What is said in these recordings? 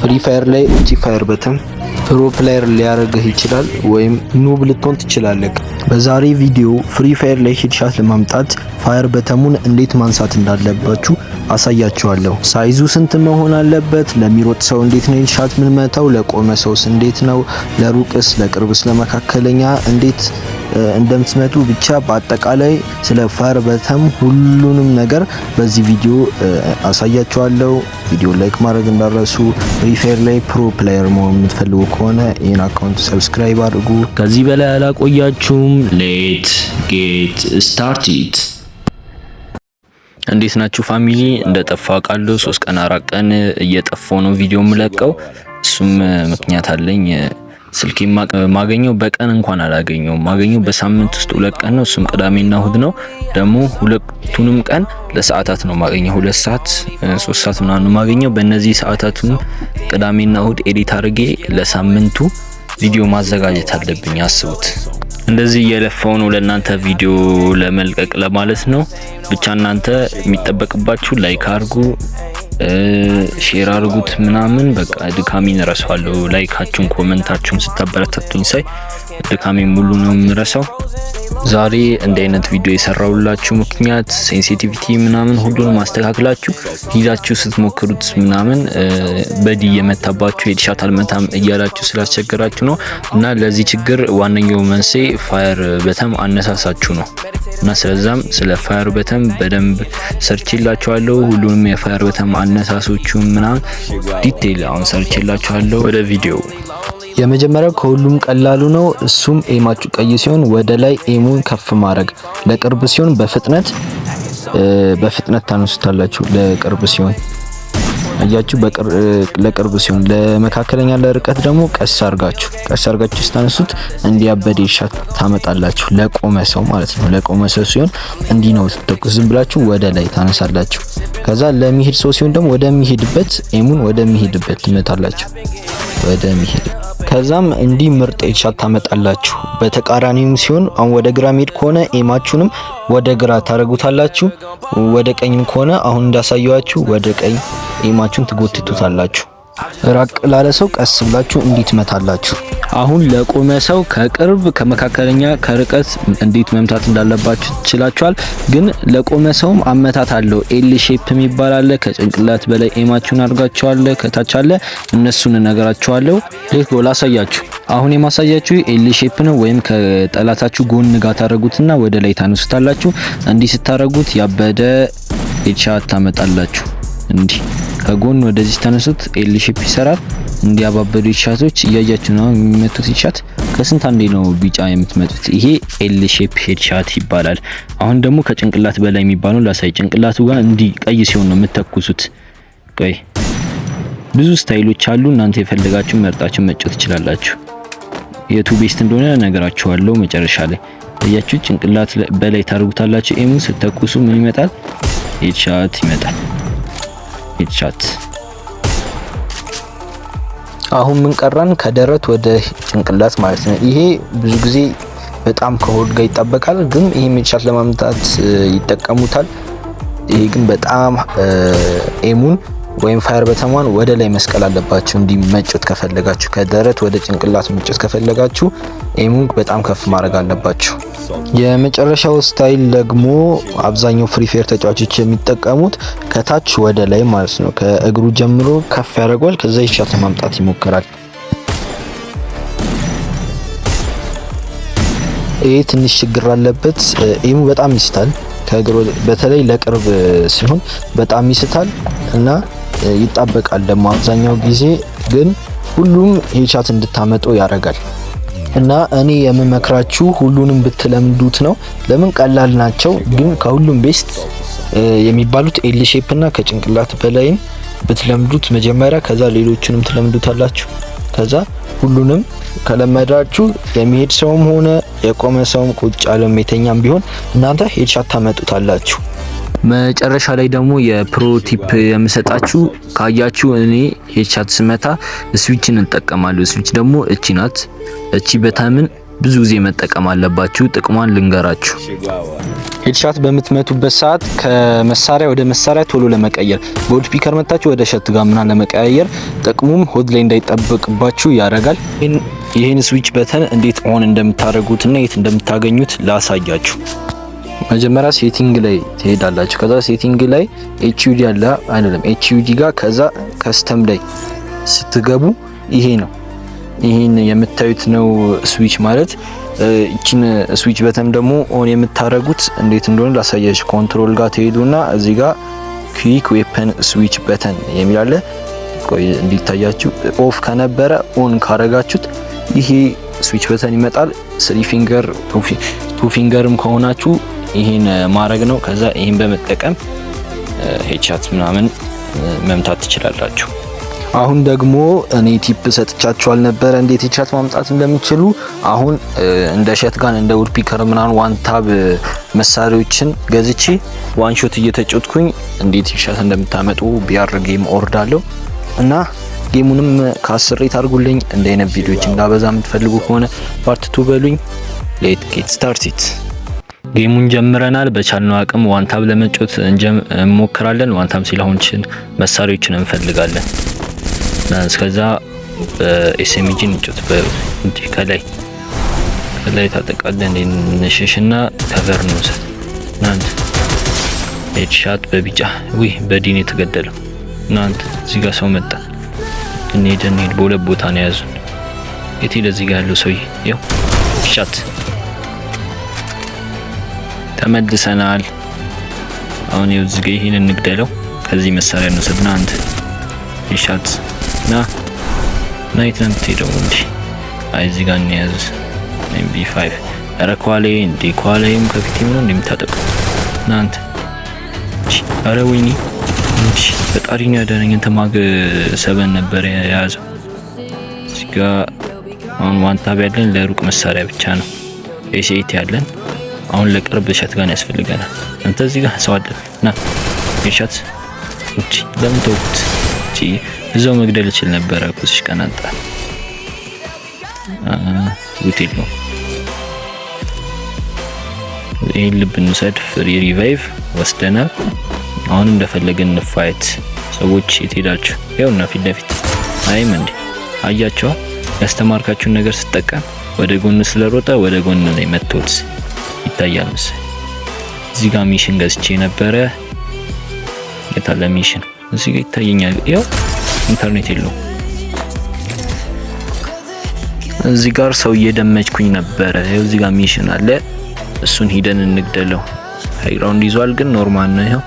ፍሪ ፋየር ላይ እቺ ፋየር በተን ፕሮ ፕሌየር ሊያደርግህ ይችላል ወይም ኑብ ልትሆን ትችላለህ። በዛሬ ቪዲዮ ፍሪ ፋየር ላይ ሄድሻት ለማምጣት ፋየር በተሙን እንዴት ማንሳት እንዳለባችሁ አሳያችኋለሁ። ሳይዙ ስንት መሆን አለበት፣ ለሚሮጥ ሰው እንዴት ነው ሄድሻት ምን መታው፣ ለቆመ ሰውስ እንዴት ነው፣ ለሩቅስ፣ ለቅርብስ፣ ለመካከለኛ እንዴት እንደምትመቱ ብቻ በአጠቃላይ ስለ ፋየር በተም ሁሉንም ነገር በዚህ ቪዲዮ አሳያችኋለሁ። ቪዲዮ ላይክ ማድረግ እንዳረሱ። ፍሪ ፋየር ላይ ፕሮ ፕሌየር መሆን የምትፈልጉ ከሆነ ይህን አካውንት ሰብስክራይብ አድርጉ። ከዚህ በላይ አላቆያችሁም። ሌት ጌት ስታርትድ። እንዴት ናችሁ ፋሚሊ? እንደጠፋ ቃለሁ 3 ቀን 4 ቀን እየጠፋው ነው ቪዲዮ የምለቀው። እሱም ምክንያት አለኝ። ስልኬ ማገኘው በቀን እንኳን አላገኘው። ማገኘው በሳምንት ውስጥ 2 ቀን ነው። እሱም ቅዳሜና እሁድ ነው። ደግሞ ሁለቱንም ቀን ለሰዓታት ነው ማገኘው። 2 ሰዓት 3 ሰዓት ምናምን ነው ማገኘው። በእነዚህ ሰዓታቱም ቅዳሜና እሁድ ኤዲት አድርጌ ለሳምንቱ ቪዲዮ ማዘጋጀት አለብኝ። አስቡት። እንደዚህ እየለፋው ነው ለእናንተ ቪዲዮ ለመልቀቅ ለማለት ነው። ብቻ እናንተ የሚጠበቅባችሁ ላይክ አድርጉ፣ ሼር አድርጉት ምናምን። በቃ ድካሜን እረሳዋለሁ። ላይካችሁን ኮሜንታችሁን ስታበረታቱኝ ሳይ ድካሜን ሙሉ ነው የምረሳው። ዛሬ እንደ አይነት ቪዲዮ የሰራውላችሁ ምክንያት ሴንሲቲቪቲ ምናምን ሁሉንም ማስተካከላችሁ ሂዳችሁ ስትሞክሩት ምናምን በዲ የመታባችሁ ሄድሻት አልመታም እያላችሁ ስላስቸገራችሁ ነው። እና ለዚህ ችግር ዋነኛው መንስኤ ፋየር በተም አነሳሳችሁ ነው። እና ስለዛም ስለ ፋየር በተም በደንብ ሰርችላችኋለሁ። ሁሉንም የፋየር በተም አነሳሶቹ ምናምን ዲቴይል አሁን ሰርችላችኋለሁ። ወደ ቪዲዮ። የመጀመሪያው ከሁሉም ቀላሉ ነው። እሱም ኤማችሁ ቀይ ሲሆን ወደ ላይ ኤሙን ከፍ ማድረግ፣ ለቅርብ ሲሆን በፍጥነት ታነሱታላችሁ። ለቅርብ ሲሆን አያችሁ፣ ለቅርብ ሲሆን፣ ለመካከለኛ ለርቀት ደግሞ ቀስ አርጋችሁ ስታነሱት እንዲያበደ ሻት ታመጣላችሁ። ለቆመ ሰው ማለት ነው። ለቆመ ሰው ሲሆን እንዲህ ነው ተኩስ ዝም ብላችሁ ወደ ላይ ታነሳላችሁ። ከዛ ለሚሄድ ሰው ሲሆን ደግሞ ወደሚሄድበት ኤሙን ወደሚሄድበት ትመታላችሁ። ወደሚሄድ ከዛም እንዲህ ምርጥ ሄድሻት ታመጣላችሁ። በተቃራኒውም ሲሆን አሁን ወደ ግራ ሄድ ከሆነ ኤማችሁንም ወደ ግራ ታረጉታላችሁ። ወደ ቀኝም ከሆነ አሁን እንዳሳያችሁ ወደ ቀኝ ኤማችሁን ትጎትቱታላችሁ። ራቅ ላለ ሰው ቀስ ብላችሁ እንዴት መታላችሁ። አሁን ለቆመ ሰው ከቅርብ ከመካከለኛ ከርቀት እንዴት መምታት እንዳለባችሁ ትችላችኋል። ግን ለቆመ ሰውም አመታት አለው። ኤል ሼፕ የሚባል አለ። ከጭንቅላት በላይ ኤማችሁን አድርጋችኋል። ከታች አለ። እነሱን ነገራችኋለሁ። ልክ ላሳያችሁ። አሁን የማሳያችሁ ኤል ሼፕ ነው። ወይም ከጠላታችሁ ጎን ጋር ታረጉትና ወደ ላይ ታነሱታላችሁ። እንዲህ ስታረጉት ያበደ ሄድሻት ታመጣላችሁ። እንዲህ ከጎን ወደዚህ ታነሱት ኤል ሼፕ ይሰራል። እንዲያባበዱ ሄድሻቶች እያያችሁ ነው የሚመቱት። ሄድሻት ከስንት አንዴ ነው ቢጫ የምትመቱት። ይሄ ኤል ሼፕ ሄድሻት ይባላል። አሁን ደግሞ ከጭንቅላት በላይ የሚባለው ላሳይ። ጭንቅላቱ ጋር እንዲህ ቀይ ሲሆን ነው የምትተኩሱት። ቆይ ብዙ ስታይሎች አሉ። እናንተ የፈለጋችሁ መርጣችሁ መጫወት ትችላላችሁ። የቱ ቤስት እንደሆነ ነገራችኋለሁ መጨረሻ ላይ። እያችሁ ጭንቅላት በላይ ታርጉታላችሁ። ኤሙ ስትተኩሱ ምን ይመጣል? ሄድሻት ይመጣል። ሄድሻት። አሁን ምን ቀራን? ከደረት ወደ ጭንቅላት ማለት ነው። ይሄ ብዙ ጊዜ በጣም ከሆድ ጋር ይጣበቃል፣ ግን ይሄ ሄድሻት ለማምጣት ይጠቀሙታል። ይሄ ግን በጣም ኤሙን ወይም ፋየር በተማን ወደ ላይ መስቀል አለባችሁ። እንዲመጭት ከፈለጋችሁ ከደረት ወደ ጭንቅላት መጭት ከፈለጋችሁ ኤሙን በጣም ከፍ ማድረግ አለባችሁ። የመጨረሻው ስታይል ደግሞ አብዛኛው ፍሪ ፋየር ተጫዋቾች የሚጠቀሙት ከታች ወደ ላይ ማለት ነው። ከእግሩ ጀምሮ ከፍ ያደርጋል። ከዛ ሄድሻት ማምጣት ይሞክራል። ይሄ ትንሽ ችግር አለበት። ኤሙ በጣም ይስታል። ከእግሩ በተለይ ለቅርብ ሲሆን በጣም ይስታል እና ይጣበቃል ደግሞ አብዛኛው ጊዜ። ግን ሁሉም ሄድሻት እንድታመጡ ያደርጋል። እና እኔ የምመክራችሁ ሁሉንም ብትለምዱት ነው። ለምን ቀላል ናቸው፣ ግን ከሁሉም ቤስት የሚባሉት ኤል ሼፕ እና ከጭንቅላት በላይም ብትለምዱት መጀመሪያ፣ ከዛ ሌሎቹንም ትለምዱታላችሁ። ከዛ ሁሉንም ከለመዳችሁ የሚሄድ ሰውም ሆነ የቆመ ሰውም ቁጭ ያለም የተኛም ቢሆን እናንተ ሄድሻት ታመጡታላችሁ። መጨረሻ ላይ ደግሞ የፕሮ ቲፕ የምሰጣችሁ ካያችሁ እኔ ሄድሻት ስመታ ስዊችን እንጠቀማለሁ። ስዊች ደግሞ እቺ ናት። እቺ በተምን ብዙ ጊዜ መጠቀም አለባችሁ። ጥቅሟን ልንገራችሁ። ሄድሻት በምትመቱበት ሰዓት ከመሳሪያ ወደ መሳሪያ ቶሎ ለመቀየር በውድ ፒከር መታችሁ ወደ ሸትጋን ምናምን ለመቀያየር ጥቅሙም ሆድ ላይ እንዳይጠበቅባችሁ ያደርጋል። ይሄን ስዊች በተን እንዴት ኦን እንደምታደርጉትና የት እንደምታገኙት ላሳያችሁ። መጀመሪያ ሴቲንግ ላይ ትሄዳላችሁ። ከዛ ሴቲንግ ላይ ኤችዩዲ አለ አይደለም፣ ኤችዩዲ ጋር ከዛ ከስተም ላይ ስትገቡ ይሄ ነው። ይሄን የምታዩት ነው ስዊች ማለት። እቺን ስዊች በተን ደግሞ ኦን የምታረጉት እንዴት እንደሆነ ላሳያችሁ። ኮንትሮል ጋር ትሄዱና እዚህ ጋር ኩዊክ ዌፐን ስዊች በተን የሚል አለ። ቆይ እንዲታያችሁ ኦፍ ከነበረ ኦን ካረጋችሁት ይሄ ስዊች በተን ይመጣል። 3 ፊንገር 2 ፊንገርም ከሆናችሁ ይሄን ማድረግ ነው። ከዛ ይሄን በመጠቀም ሄድሻት ምናምን መምታት ትችላላችሁ። አሁን ደግሞ እኔ ቲፕ ሰጥቻችኋል ነበር እንዴት ሄድሻት ማምጣት እንደምትችሉ። አሁን እንደ ሸትጋን እንደ ውድ ፒከር ምናምን ዋን ታብ መሳሪያዎችን ገዝቼ ዋን ሾት እየተጫወትኩኝ እንዴት ሄድሻት እንደምታመጡ ቢአር ጌም ኦርዳለሁ እና ጌሙንም ከ10 ሬት አድርጉልኝ። እንደ አይነት ቪዲዮዎች እንዳበዛ የምትፈልጉ ከሆነ ፓርት 2 በሉኝ። ሌት ጌት ስታርትድ። ጌሙን ጀምረናል። በቻልነው አቅም ዋን ታብ ለመጫወት እንሞክራለን። ዋን ታብ ሲላሁንችን መሳሪያዎችን እንፈልጋለን። እስከዛ በኤስኤምጂ እንጫወት። በእንዲህ ከላይ ታጠቃለን። እንሽሽና ከቨር እንውሰድ። እናንተ ሄድሻት በቢጫ በዲን የተገደለው እናንተ እዚህ ጋር ሰው መጣ። እንሂድ በሁለት ቦታ ነው ያዙን። የት ሄደ? እዚህ ጋር ያለው ሰውዬ ይኸው ሻት። ተመልሰናል። አሁን ይኸው እዚህ ጋር ይሄን እንግደለው። ከዚህ መሳሪያ እንውሰድ። እናንተ ሻት ና የት ነው የምትሄደው እንዴ? አይ እዚህ ጋር እንያዝ። ኤምቢ5 አረኳሌ እንዴ ኳሌም ከፊቴም ነው እንደምታጠቁ እናንተ። አረ ወይኔ እንዴ በጣሪ ነው ያደረኝ። ተማግ 7 ነበር የያዘው። እዚህ ጋር አሁን ዋን ታብ ያለን ለሩቅ መሳሪያ ብቻ ነው። ኤስ8 ያለን አሁን ለቅርብ ሸትጋን ያስፈልገናል። አንተ እዚህ ጋር ሰው አለ ና ሄድሻት እንዴ ለምን ተውኩት? እዛው መግደል ይችል ነበር። አቁስሽ ቀናጣ ውጤት ነው። ይሄን ልብ እንውሰድ። ፍሪ ሪቫይቭ ወስደናል። አሁን እንደፈለገን እንፋይት። ሰዎች የት ሄዳችሁ? ይኸውና ፊት ለፊት አይም እንዴ አያችሁ? ያስተማርካችሁን ነገር ስትጠቀም ወደ ጎን ስለሮጠ ወደ ጎን ላይ መጥቶት ይታያል መሰለኝ። እዚህ ጋር ሚሽን ገዝቼ ነበረ። የታለ ሚሽን? እዚህ ጋር ይታየኛል። ይኸው ኢንተርኔት የለውም። እዚህ ጋር ሰው እየደመችኩኝ ነበረ። ይኸው እዚህ ጋር ሚሽን አለ። እሱን ሂደን እንግደለው። ሃይ ግራውንድ ይዟል ግን ኖርማል ነው።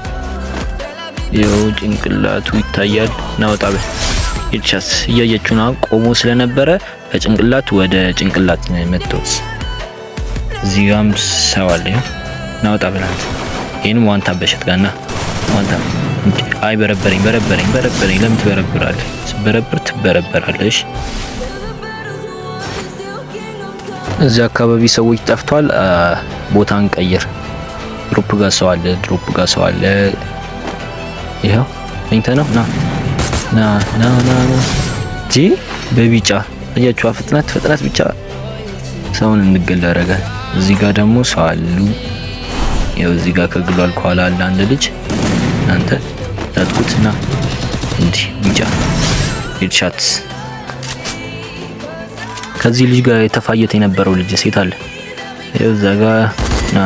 ይኸው ጭንቅላቱ ይታያል። ናውጣ በል ሄድሻት። እያየችው ነው። ቆሞ ስለነበረ ከጭንቅላት ወደ ጭንቅላት ነው የመጣው። እዚህ ጋርም ሰው አለ። ናውጣ በላት። ይሄንም ዋንታ በሸትጋና ዋንታ። አይ በረበረኝ። ለምን ትበረብራለህ? ስበረብር ትበረበራለሽ። እዚህ አካባቢ ሰዎች ጠፍቷል። ቦታን ቀይር። ድሮፕ ጋር ሰው አለ። ይሄው እንተ ነው ና ጂ በቢጫ አያችሁ። ፍጥነት ብቻ ሰውን እንገል ያደርጋል። እዚህ ጋር ደግሞ ሰው አሉ። ይሄው እዚህ ጋር ከግሏል። ከኋላ አለ አንድ ልጅ። እናንተ ታጥቁትና እንዲህ ቢጫ ሄድሻት። ከዚህ ልጅ ጋር የተፋየተ የነበረው ልጅ ሴት አለ። ይኸው እዛ ጋር ና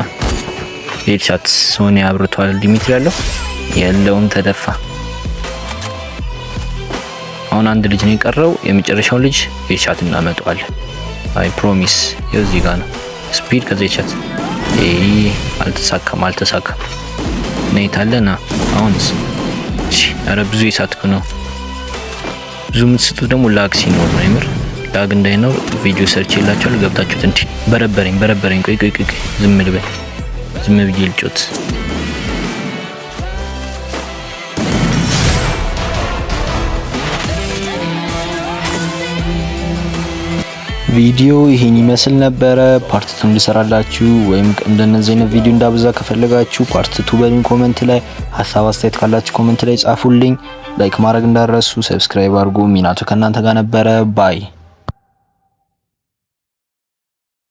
ሄድሻት። ሶኒ አብርቷል። ዲሚትሪ ያለው የለውም ተደፋ። አሁን አንድ ልጅ ነው የቀረው። የመጨረሻው ልጅ ሄድሻት እናመጣዋለን። አይ ፕሮሚስ። ይኸው እዚህ ጋር ነው ስፒድ። ከዛ ሄድሻት። አልተሳካም። ነይታለና አሁንስ አረ ብዙ የሳትኩ ነው። ብዙ የምትስጡት ደግሞ ላግ ሲኖር ነው። ይምር ላግ እንዳይኖር ቪዲዮ ሰርች ይላችኋል። ገብታችሁት እንዴ በረበረኝ። ቆይ ዝም ልበል። ዝም ብዬ ልጮት። ቪዲዮ ይሄን ይመስል ነበረ። ፓርት 2 እንድሰራላችሁ ወይም እንደነዚህ አይነት ቪዲዮ እንዳብዛ ከፈለጋችሁ ፓርት 2 በሉኝ። ኮሜንት ላይ ሀሳብ አስተያየት ካላችሁ ኮሜንት ላይ ጻፉልኝ። ላይክ ማድረግ እንዳረሱ፣ ሰብስክራይብ አድርጉ። ሚናቱ ከእናንተ ጋር ነበረ። ባይ